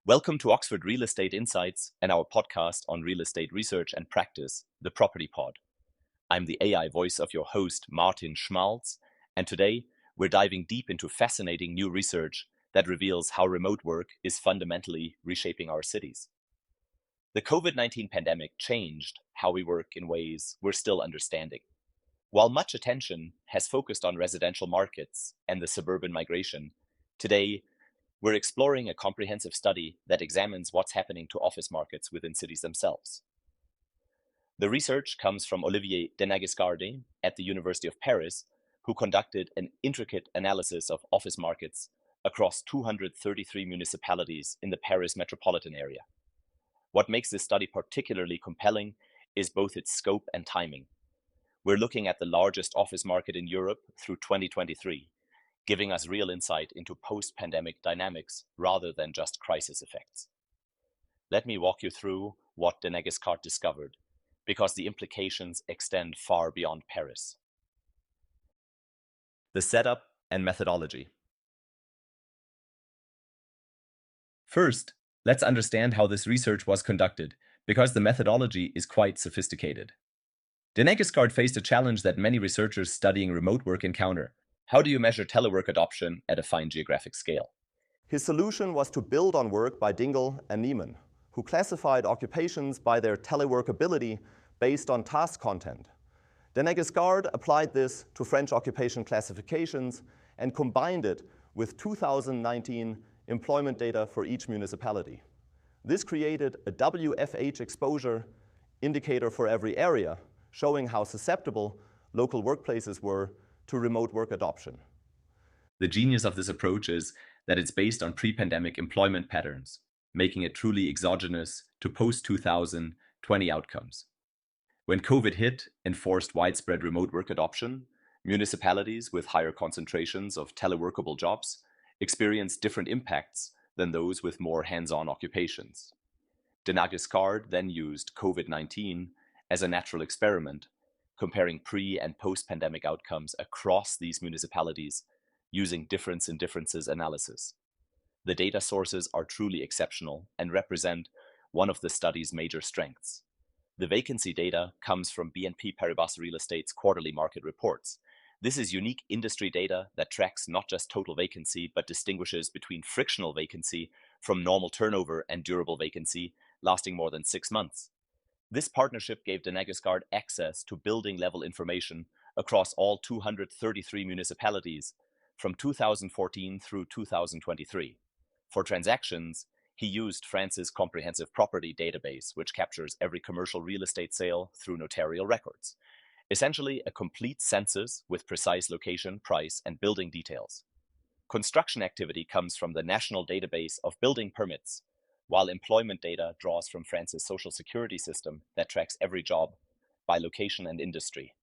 Welcome to Oxford Real Estate Insights and our podcast on real estate research and practice, the Property Pod. I'm the AI voice of your host, Martin Schmalz, and today we're diving deep into fascinating new research that reveals how remote work is fundamentally reshaping our cities. The COVID-19 pandemic changed how we work in ways we're still understanding. While much attention has focused on residential markets and the suburban migration, today we're exploring a comprehensive study that examines what's happening to office markets within cities themselves. The research comes from Olivier Denagiscarde at the University of Paris, who conducted an intricate analysis of office markets across 233 municipalities in the Paris metropolitan area. What makes this study particularly compelling is both its scope and timing. We're looking at the largest office market in Europe through 2023, giving us real insight into post-pandemic dynamics rather than just crisis effects. Let me walk you through what Denagiscarde discovered, because the implications extend far beyond Paris. The setup and methodology. First, let's understand how this research was conducted, because the methodology is quite sophisticated. Denagiscarde faced a challenge that many researchers studying remote work encounter. How do you measure telework adoption at a fine geographic scale? His solution was to build on work by Dingle and Niemann, who classified occupations by their teleworkability based on task content. Denagiscarde applied this to French occupation classifications and combined it with 2019 employment data for each municipality. This created a WFH exposure indicator for every area, showing how susceptible local workplaces were to remote work adoption. The genius of this approach is that it's based on pre-pandemic employment patterns, making it truly exogenous to post-2020 outcomes. When COVID hit and forced widespread remote work adoption, municipalities with higher concentrations of teleworkable jobs experienced different impacts than those with more hands-on occupations. Denagiscarde then used COVID-19 as a natural experiment, comparing pre- and post-pandemic outcomes across these municipalities using difference in differences analysis. The data sources are truly exceptional and represent one of the study's major strengths. The vacancy data comes from BNP Paribas Real Estate's quarterly market reports. This is unique industry data that tracks not just total vacancy, but distinguishes between frictional vacancy from normal turnover and durable vacancy lasting more than 6 months. This partnership gave Denagiscarde access to building-level information across all 233 municipalities from 2014 through 2023. For transactions, he used France's comprehensive property database, which captures every commercial real estate sale through notarial records. Essentially, a complete census with precise location, price, and building details. Construction activity comes from the national database of building permits, while employment data draws from France's social security system that tracks every job by location and industry.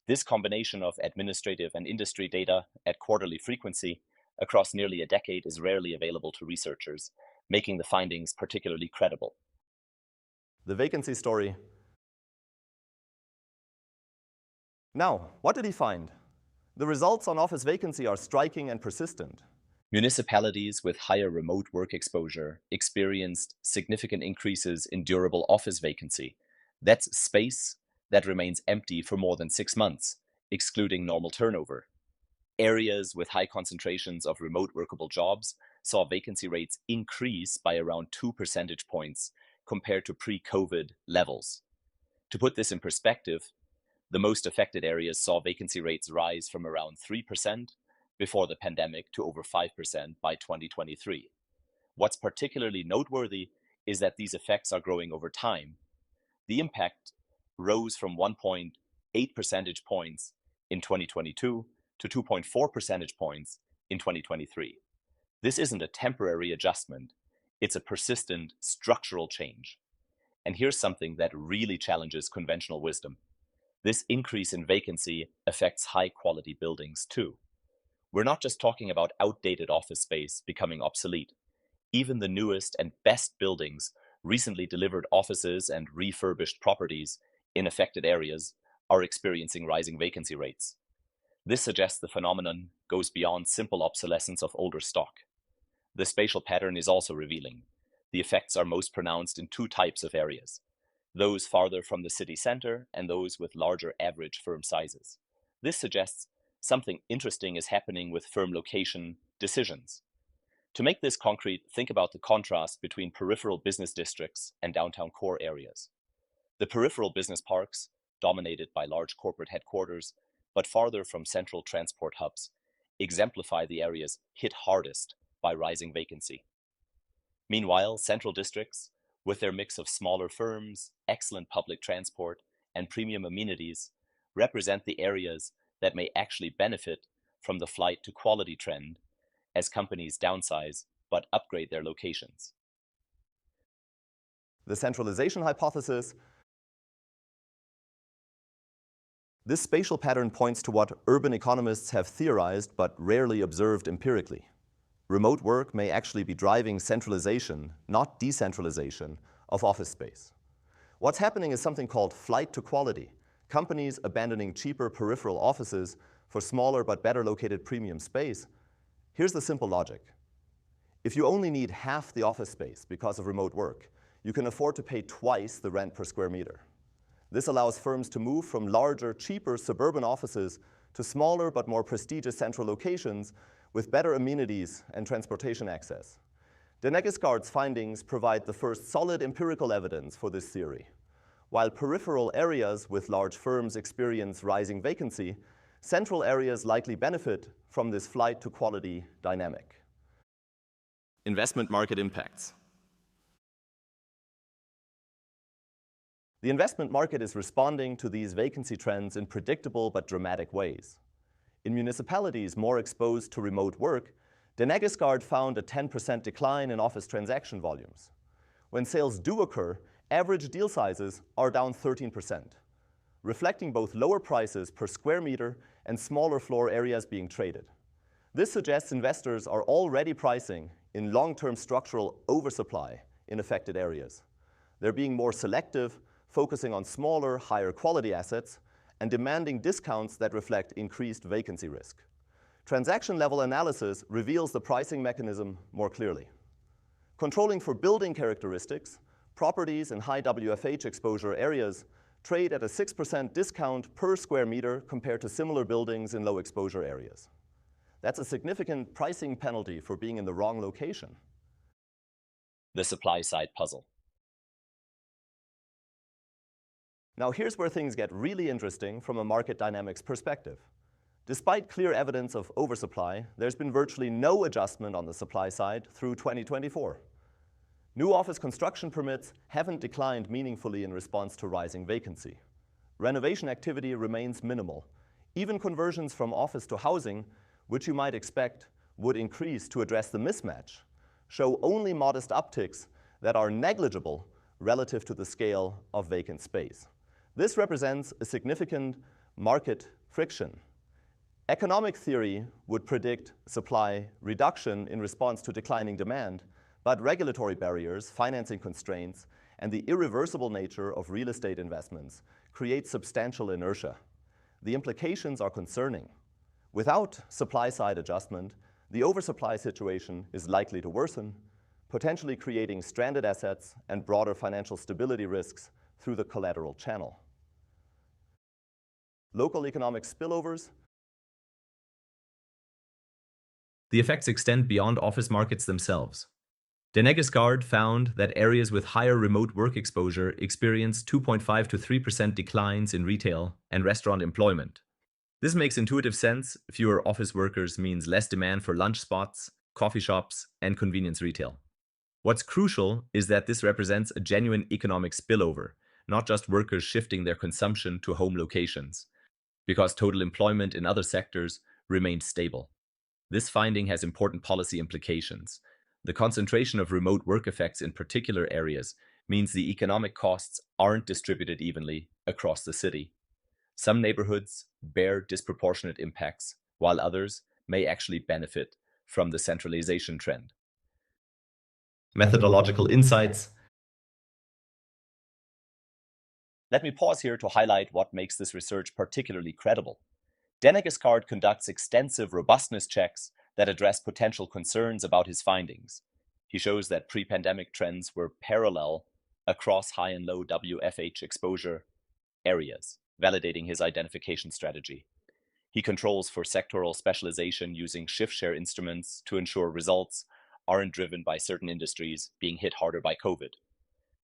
This combination of administrative and industry data at quarterly frequency across nearly a decade is rarely available to researchers, making the findings particularly credible. The vacancy story. Now, what did he find? The results on office vacancy are striking and persistent. Municipalities with higher remote work exposure experienced significant increases in durable office vacancy. That's space that remains empty for more than 6 months, excluding normal turnover. Areas with high concentrations of remote workable jobs saw vacancy rates increase by around 2 percentage points compared to pre-COVID levels. To put this in perspective, the most affected areas saw vacancy rates rise from around 3% before the pandemic to over 5% by 2023. What's particularly noteworthy is that these effects are growing over time. The impact rose from 1.8 percentage points in 2022 to 2.4 percentage points in 2023. This isn't a temporary adjustment, it's a persistent structural change. And here's something that really challenges conventional wisdom. This increase in vacancy affects high-quality buildings too. We're not just talking about outdated office space becoming obsolete. Even the newest and best buildings, recently delivered offices and refurbished properties in affected areas, are experiencing rising vacancy rates. This suggests the phenomenon goes beyond simple obsolescence of older stock. The spatial pattern is also revealing. the effects are most pronounced in two types of areas: those farther from the city center and those with larger average firm sizes. This suggests something interesting is happening with firm location decisions. To make this concrete, think about the contrast between peripheral business districts and downtown core areas. The peripheral business parks, dominated by large corporate headquarters, but farther from central transport hubs, exemplify the areas hit hardest by rising vacancy. Meanwhile, central districts, with their mix of smaller firms, excellent public transport, and premium amenities, represent the areas that may actually benefit from the flight to quality trend as companies downsize but upgrade their locations. The centralization hypothesis. This spatial pattern points to what urban economists have theorized but rarely observed empirically. Remote work may actually be driving centralization, not decentralization, of office space. What's happening is something called flight to quality, companies abandoning cheaper peripheral offices for smaller but better located premium space. Here's the simple logic. If you only need half the office space because of remote work, you can afford to pay twice the rent per square meter. This allows firms to move from larger, cheaper suburban offices to smaller but more prestigious central locations with better amenities and transportation access. Denagiscarde's findings provide the first solid empirical evidence for this theory. While peripheral areas with large firms experience rising vacancy, central areas likely benefit from this flight to quality dynamic. Investment market impacts. The investment market is responding to these vacancy trends in predictable but dramatic ways. In municipalities more exposed to remote work, Denagiscarde found a 10% decline in office transaction volumes. When sales do occur, average deal sizes are down 13%, reflecting both lower prices per square meter and smaller floor areas being traded. This suggests investors are already pricing in long-term structural oversupply in affected areas. They're being more selective, focusing on smaller, higher quality assets, and demanding discounts that reflect increased vacancy risk. Transaction-level analysis reveals the pricing mechanism more clearly. Controlling for building characteristics, properties in high WFH exposure areas trade at a 6% discount per square meter compared to similar buildings in low exposure areas. That's a significant pricing penalty for being in the wrong location. The supply side puzzle. Now here's where things get really interesting from a market dynamics perspective. Despite clear evidence of oversupply, there's been virtually no adjustment on the supply side through 2024. New office construction permits haven't declined meaningfully in response to rising vacancy. Renovation activity remains minimal. Even conversions from office to housing, which you might expect would increase to address the mismatch, show only modest upticks that are negligible relative to the scale of vacant space. This represents a significant market friction. Economic theory would predict supply reduction in response to declining demand, but regulatory barriers, financing constraints, and the irreversible nature of real estate investments create substantial inertia. The implications are concerning. Without supply-side adjustment, the oversupply situation is likely to worsen, potentially creating stranded assets and broader financial stability risks through the collateral channel. Local economic spillovers. The effects extend beyond office markets themselves. Denagiscarde found that areas with higher remote work exposure experienced 2.5 to 3% declines in retail and restaurant employment. This makes intuitive sense. Fewer office workers means less demand for lunch spots, coffee shops, and convenience retail. What's crucial is that this represents a genuine economic spillover, not just workers shifting their consumption to home locations, because total employment in other sectors remained stable. This finding has important policy implications. The concentration of remote work effects in particular areas means the economic costs aren't distributed evenly across the city. Some neighborhoods bear disproportionate impacts, while others may actually benefit from the centralization trend. Methodological insights. Let me pause here to highlight what makes this research particularly credible. Denagiscarde conducts extensive robustness checks that address potential concerns about his findings. He shows that pre-pandemic trends were parallel across high and low WFH exposure areas, validating his identification strategy. He controls for sectoral specialization using shift share instruments to ensure results aren't driven by certain industries being hit harder by COVID.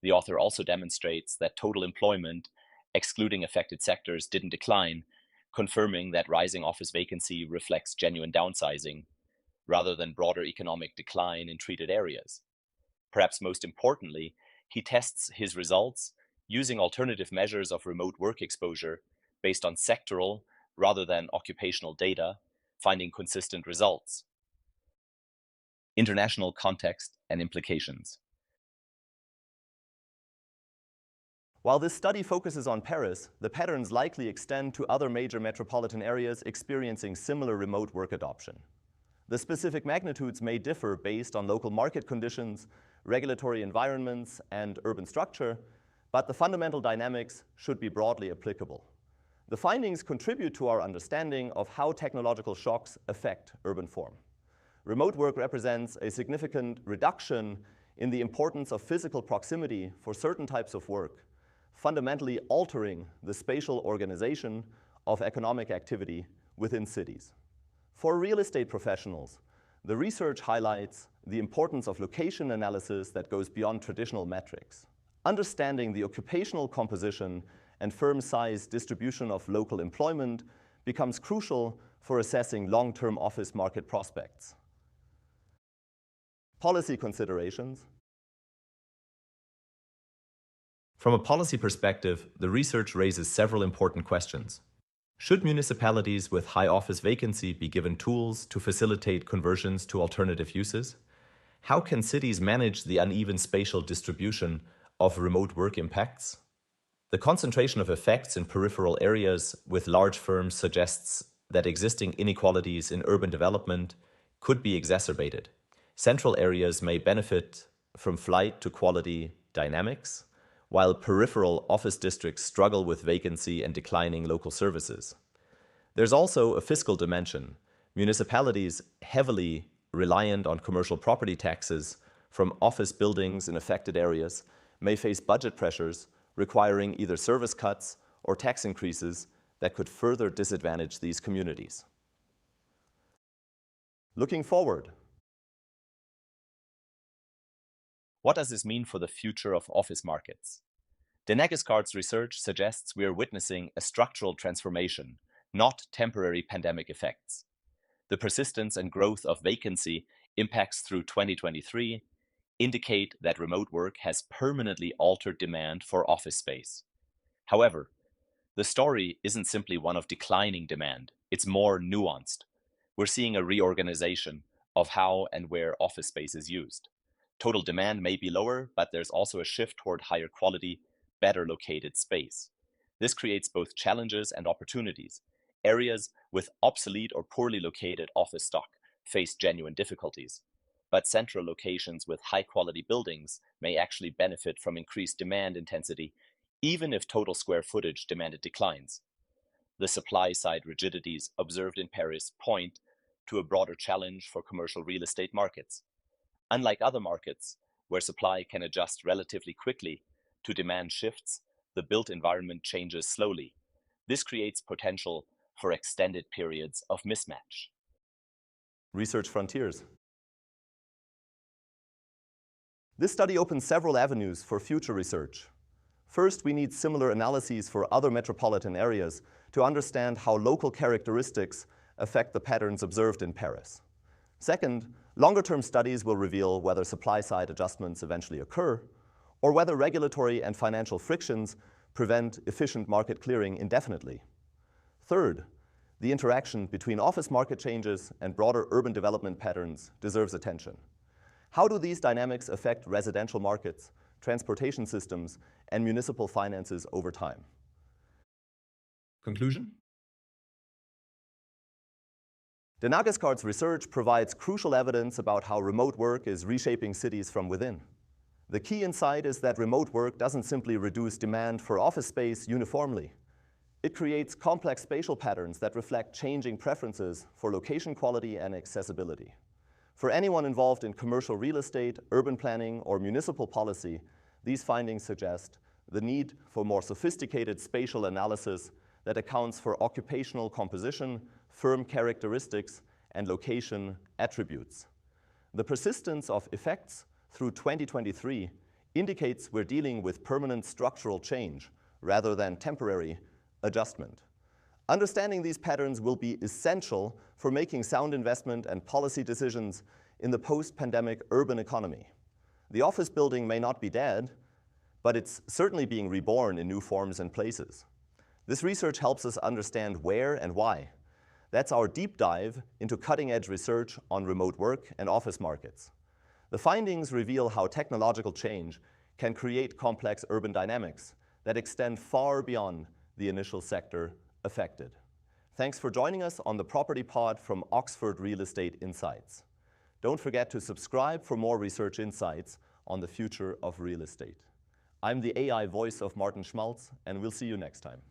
The author also demonstrates that total employment, excluding affected sectors, didn't decline, confirming that rising office vacancy reflects genuine downsizing rather than broader economic decline in treated areas. Perhaps most importantly, he tests his results using alternative measures of remote work exposure based on sectoral rather than occupational data, finding consistent results. International context and implications. While this study focuses on Paris, the patterns likely extend to other major metropolitan areas experiencing similar remote work adoption. The specific magnitudes may differ based on local market conditions, regulatory environments, and urban structure, but the fundamental dynamics should be broadly applicable. The findings contribute to our understanding of how technological shocks affect urban form. Remote work represents a significant reduction in the importance of physical proximity for certain types of work, fundamentally altering the spatial organization of economic activity within cities. For real estate professionals, the research highlights the importance of location analysis that goes beyond traditional metrics. Understanding the occupational composition and firm size distribution of local employment becomes crucial for assessing long-term office market prospects. Policy considerations. From a policy perspective, the research raises several important questions. Should municipalities with high office vacancy be given tools to facilitate conversions to alternative uses? How can cities manage the uneven spatial distribution of remote work impacts? The concentration of effects in peripheral areas with large firms suggests that existing inequalities in urban development could be exacerbated. Central areas may benefit from flight to quality dynamics, while peripheral office districts struggle with vacancy and declining local services. There's also a fiscal dimension. Municipalities heavily reliant on commercial property taxes from office buildings in affected areas may face budget pressures requiring either service cuts or tax increases that could further disadvantage these communities. Looking forward. What does this mean for the future of office markets? Denagiscarde's research suggests we are witnessing a structural transformation, not temporary pandemic effects. The persistence and growth of vacancy impacts through 2023 indicate that remote work has permanently altered demand for office space. However, the story isn't simply one of declining demand, it's more nuanced. We're seeing a reorganization of how and where office space is used. Total demand may be lower, but there's also a shift toward higher quality, better located space. This creates both challenges and opportunities. Areas with obsolete or poorly located office stock face genuine difficulties, but central locations with high-quality buildings may actually benefit from increased demand intensity, even if total square footage demanded declines. The supply-side rigidities observed in Paris point to a broader challenge for commercial real estate markets. Unlike other markets, where supply can adjust relatively quickly to demand shifts, the built environment changes slowly. This creates potential for extended periods of mismatch. Research frontiers. This study opens several avenues for future research. First, we need similar analyses for other metropolitan areas to understand how local characteristics affect the patterns observed in Paris. Second, longer-term studies will reveal whether supply-side adjustments eventually occur, or whether regulatory and financial frictions prevent efficient market clearing indefinitely. Third, the interaction between office market changes and broader urban development patterns deserves attention. How do these dynamics affect residential markets, transportation systems, and municipal finances over time? Conclusion? Denagiscarde's research provides crucial evidence about how remote work is reshaping cities from within. The key insight is that remote work doesn't simply reduce demand for office space uniformly. It creates complex spatial patterns that reflect changing preferences for location quality and accessibility. For anyone involved in commercial real estate, urban planning, or municipal policy, these findings suggest the need for more sophisticated spatial analysis that accounts for occupational composition, firm characteristics, and location attributes. The persistence of effects through 2023 indicates we're dealing with permanent structural change rather than temporary adjustment. Understanding these patterns will be essential for making sound investment and policy decisions in the post-pandemic urban economy. The office building may not be dead, but it's certainly being reborn in new forms and places. This research helps us understand where and why. That's our deep dive into cutting-edge research on remote work and office markets. The findings reveal how technological change can create complex urban dynamics that extend far beyond the initial sector affected. Thanks for joining us on the Property Pod from Oxford Real Estate Insights. Don't forget to subscribe for more research insights on the future of real estate. I'm the AI voice of Martin Schmalz, and we'll see you next time.